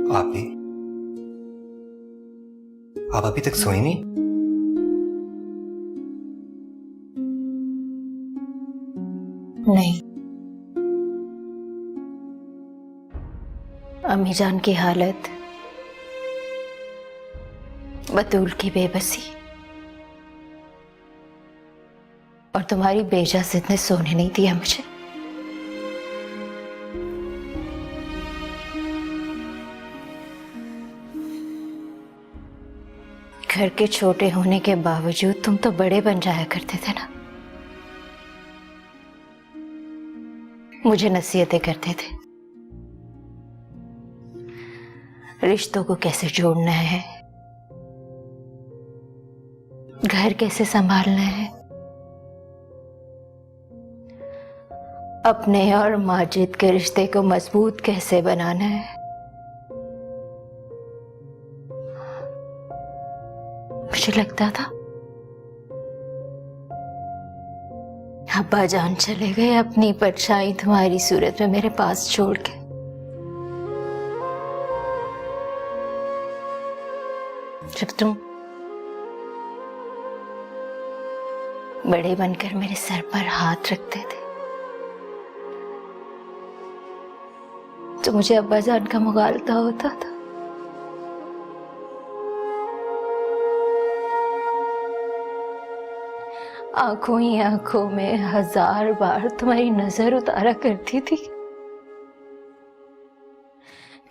आप भी? आप अभी तक सोई नहीं? नहीं, अम्मी जान की हालत, बतूल की बेबसी और तुम्हारी बेइज्जत ने सोने नहीं दिया मुझे। घर के छोटे होने के बावजूद तुम तो बड़े बन जाया करते थे ना। मुझे नसीहतें करते थे, रिश्तों को कैसे जोड़ना है, घर कैसे संभालना है, अपने और माजिद के रिश्ते को मजबूत कैसे बनाना है। मुझे लगता था अब्बा जान चले गए अपनी परछाई तुम्हारी सूरत में मेरे पास छोड़ के। जब तुम बड़े बनकर मेरे सर पर हाथ रखते थे तो मुझे अब्बा जान का मुगालता होता था। आंखों ही आंखों में 1000 बार तुम्हारी नजर उतारा करती थी,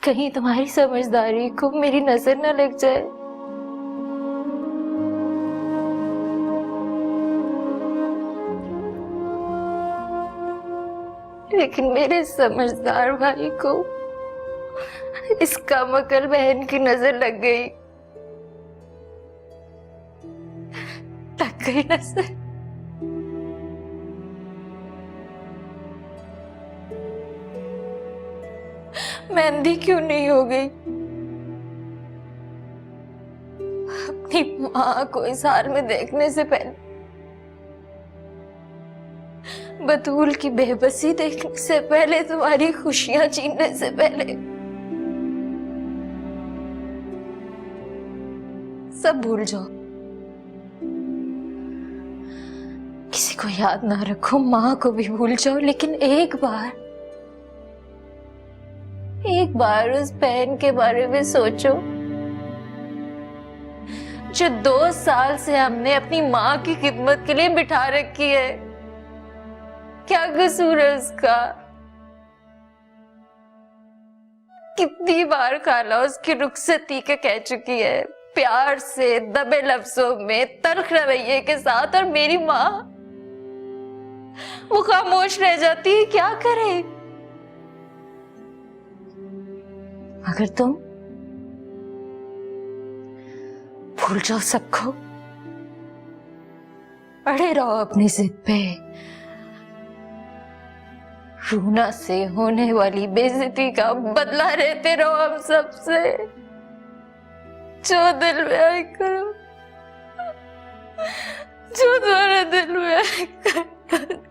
कहीं तुम्हारी समझदारी को मेरी नजर न लग जाए। लेकिन मेरे समझदार भाई को इस कमअकल बहन की नजर लग गई। लग गई नजर। मेहंदी क्यों नहीं हो गई? अपनी माँ को इस हाल में देखने से पहले, बतूल की बेबसी देखने से पहले, तुम्हारी खुशियां छीनने से पहले, सब भूल जाओ। किसी को याद ना रखो, माँ को भी भूल जाओ, लेकिन एक बार उस बहन के बारे में सोचो जो 2 साल से हमने अपनी माँ की खिदमत के लिए बिठा रखी है। क्या कसूर है उसका? कितनी बार खाला उसकी रुखसती के कह चुकी है, प्यार से, दबे लफ्जों में, तल्ख रवैये के साथ, और मेरी माँ वो खामोश रह जाती है। क्या करे? अगर तुम भूल जाओ सबको, अड़े रहो अपनी जिद पे, रूना से होने वाली बेइज्जती का बदला लेते रहो हम सबसे, जो दिल में आए करो, जो तुम्हारे दिल में आए करो।